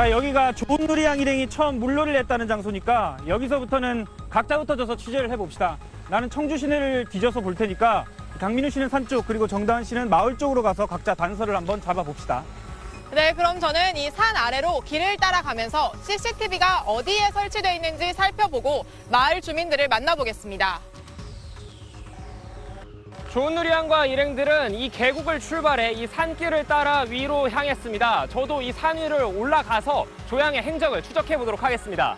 자, 여기가 조은누리양 일행이 처음 물놀이를 했다는 장소니까 여기서부터는 각자 흩어져서 취재를 해봅시다. 나는 청주 시내를 뒤져서 볼 테니까 강민우 씨는 산 쪽, 그리고 정다은 씨는 마을 쪽으로 가서 각자 단서를 한번 잡아봅시다. 네, 그럼 저는 이 산 아래로 길을 따라가면서 CCTV가 어디에 설치되어 있는지 살펴보고 마을 주민들을 만나보겠습니다. 조은누리양과 일행들은 이 계곡을 출발해 이 산길을 따라 위로 향했습니다. 저도 이 산 위를 올라가서 조양의 행적을 추적해 보도록 하겠습니다.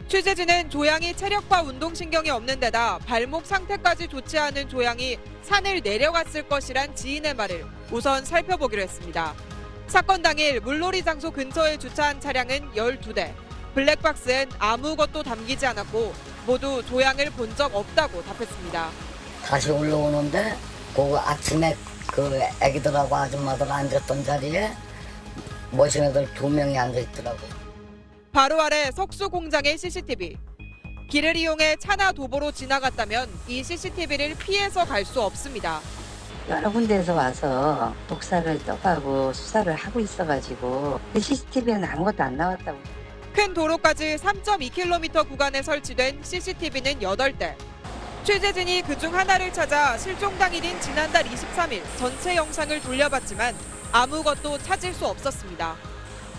취재진은 조양이 체력과 운동신경이 없는 데다 발목 상태까지 좋지 않은 조양이 산을 내려갔을 것이란 지인의 말을 우선 살펴보기로 했습니다. 사건 당일 물놀이 장소 근처에 주차한 차량은 12대. 블랙박스엔 아무것도 담기지 않았고 모두 조양을 본 적 없다고 답했습니다. 다시 올라오는데 그 아침에 그 애기들하고 아줌마들 앉았던 자리에 머신애들 2명이 앉아있더라고. 바로 아래 석수 공장의 CCTV. 길을 이용해 차나 도보로 지나갔다면 이 CCTV를 피해서 갈 수 없습니다. 여러 군데에서 와서 독사를 떠가고 수사를 하고 있어가지고 그 CCTV에는 아무것도 안 나왔다고. 큰 도로까지 3.2km 구간에 설치된 CCTV는 8대. 취재진이 그중 하나를 찾아 실종 당일인 지난달 23일 전체 영상을 돌려봤지만 아무것도 찾을 수 없었습니다.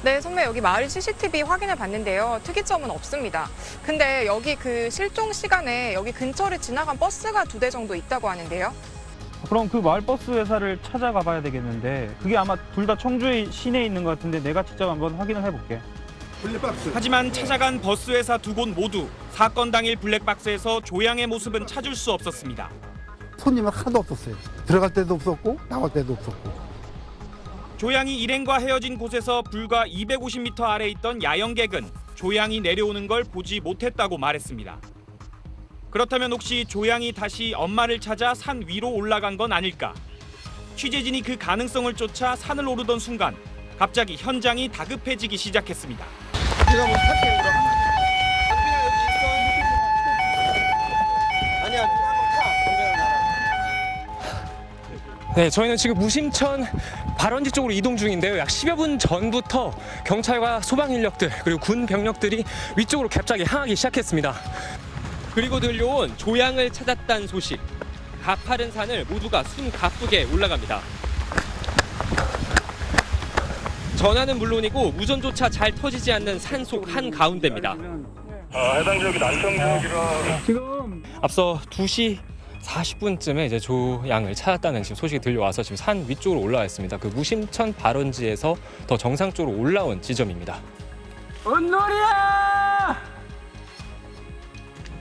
네, 선배 여기 마을 CCTV 확인해 봤는데요. 특이점은 없습니다. 근데 여기 그 실종 시간에 여기 근처를 지나간 버스가 2대 정도 있다고 하는데요. 그럼 그 마을 버스 회사를 찾아가 봐야 되겠는데 그게 아마 둘 다 청주의 시내에 있는 것 같은데 내가 직접 한번 확인을 해볼게. 블랙박스. 하지만 찾아간 버스 회사 2곳 모두 사건 당일 블랙박스에서 조양의 모습은 찾을 수 없었습니다. 손님은 하나도 없었어요. 들어갈 때도 없었고 나올 때도 없었고. 조양이 일행과 헤어진 곳에서 불과 250m 아래 있던 야영객은 조양이 내려오는 걸 보지 못했다고 말했습니다. 그렇다면 혹시 조양이 다시 엄마를 찾아 산 위로 올라간 건 아닐까? 취재진이 그 가능성을 쫓아 산을 오르던 순간 갑자기 현장이 다급해지기 시작했습니다. 내가 뭐 탈게 그럼. 담비나 여기 있어. 아니야, 누가 한번 타. 담비나 나랑. 네, 저희는 지금 무심천 발원지 쪽으로 이동 중인데요. 약 10여 분 전부터 경찰과 소방 인력들 그리고 군 병력들이 위쪽으로 갑자기 향하기 시작했습니다. 그리고 들려온 조양을 찾았다는 소식. 가파른 산을 모두가 숨가쁘게 올라갑니다. 전화는 물론이고 무전조차 잘 터지지 않는 산속 한가운데입니다. 해당 지역이 난청 지역이라 지금 앞서 2시 40분쯤에 이제 조양을 찾았다는 지금 소식이 들려와서 지금 산 위쪽으로 올라와 있습니다. 그 무심천 발원지에서 더 정상 쪽으로 올라온 지점입니다. 은놀이야!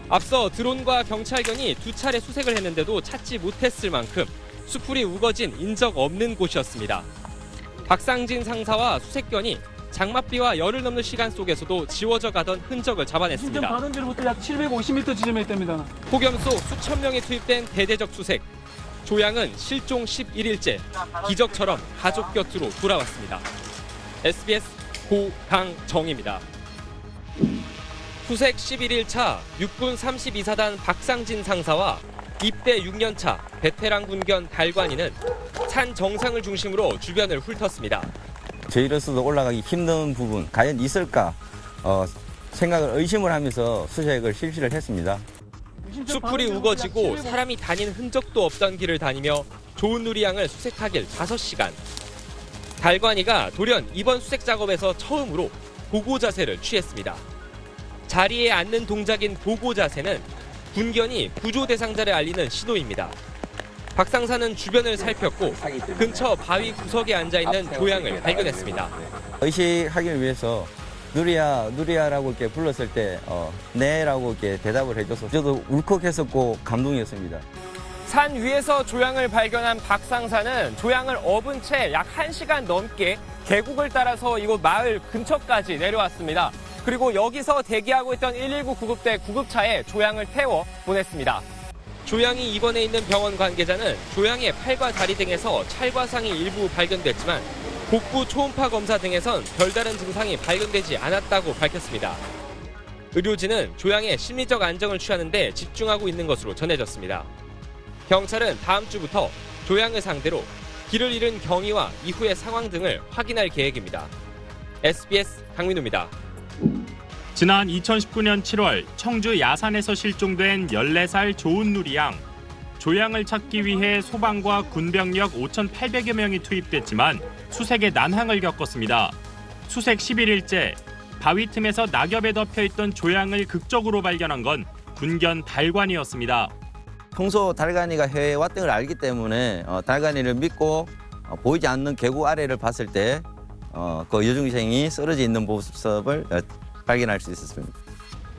앞서 드론과 경찰견이 2차례 수색을 했는데도 찾지 못했을 만큼 수풀이 우거진 인적 없는 곳이었습니다. 박상진 상사와 수색견이 장맛비와 열을 넘는 시간 속에서도 지워져 가던 흔적을 잡아냈습니다. 발원지로부터 약 750m 지점에 있답니다. 폭염 속 수천 명이 투입된 대대적 수색. 조양은 실종 11일째 기적처럼 가족 곁으로 돌아왔습니다. SBS 고강정입니다. 수색 11일차 육군 32사단 박상진 상사와 입대 6년차 베테랑 군견 달관이는 산 정상을 중심으로 주변을 훑었습니다. 저희로서도 올라가기 힘든 부분 과연 있을까 생각을 의심을 하면서 수색을 실시를 했습니다. 수풀이 우거지고 사람이 다닌 흔적도 없던 길을 다니며 조은누리양을 수색하길 5시간. 달관이가 돌연 이번 수색 작업에서 처음으로 보고 자세를 취했습니다. 자리에 앉는 동작인 보고 자세는 군견이 구조 대상자를 알리는 신호입니다. 박 상사는 주변을 살폈고 근처 바위 구석에 앉아있는 조양을 발견했습니다. 의식하기 위해서 누리야라고 이렇게 불렀을 때 네라고 이렇게 대답을 해줘서 저도 울컥했었고 감동이었습니다. 산 위에서 조양을 발견한 박 상사는 조양을 업은 채 약 1시간 넘게 계곡을 따라서 이곳 마을 근처까지 내려왔습니다. 그리고 여기서 대기하고 있던 119 구급대 구급차에 조양을 태워 보냈습니다. 조양이 입원해 있는 병원 관계자는 조양의 팔과 다리 등에서 찰과상이 일부 발견됐지만 복부 초음파 검사 등에선 별다른 증상이 발견되지 않았다고 밝혔습니다. 의료진은 조양의 심리적 안정을 취하는 데 집중하고 있는 것으로 전해졌습니다. 경찰은 다음 주부터 조양을 상대로 길을 잃은 경위와 이후의 상황 등을 확인할 계획입니다. SBS 강민우입니다. 지난 2019년 7월 청주 야산에서 실종된 14살 조은누리 양. 조양을 찾기 위해 소방과 군병력 5,800여 명이 투입됐지만 수색에 난항을 겪었습니다. 수색 11일째, 바위 틈에서 낙엽에 덮여있던 조양을 극적으로 발견한 건 군견 달관이었습니다. 평소 달관이가 해외 왔던 걸 알기 때문에 달관이를 믿고 보이지 않는 계곡 아래를 봤을 때 그 여중생이 쓰러져 있는 모습을 발견할 수 있었습니다.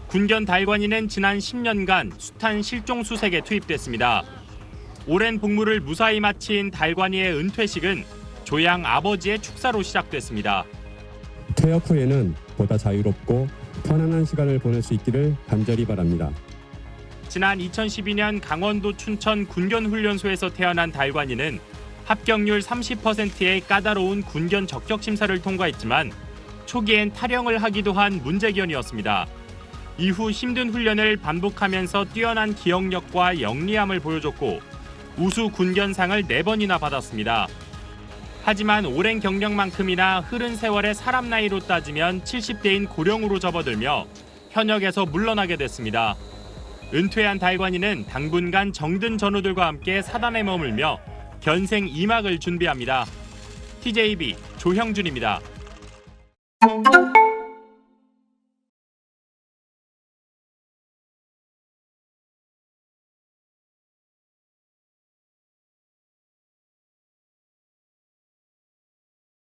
군견 달관이는 지난 10년간 숱한 실종 수색에 투입됐습니다. 오랜 복무를 무사히 마친 달관이의 은퇴식은 조양 아버지의 축사로 시작됐습니다. 퇴역 후에는 보다 자유롭고 편안한 시간을 보낼 수 있기를 간절히 바랍니다. 지난 2012년 강원도 춘천 군견훈련소에서 태어난 달관이는 합격률 30%의 까다로운 군견 적격 심사를 통과했지만 초기엔 탈영을 하기도 한 문제견이었습니다. 이후 힘든 훈련을 반복하면서 뛰어난 기억력과 영리함을 보여줬고 우수 군견상을 4번이나 받았습니다. 하지만 오랜 경력만큼이나 흐른 세월의 사람 나이로 따지면 70대인 고령으로 접어들며 현역에서 물러나게 됐습니다. 은퇴한 달관이는 당분간 정든 전우들과 함께 사단에 머물며 견생 2막을 준비합니다. TJB 조형준입니다.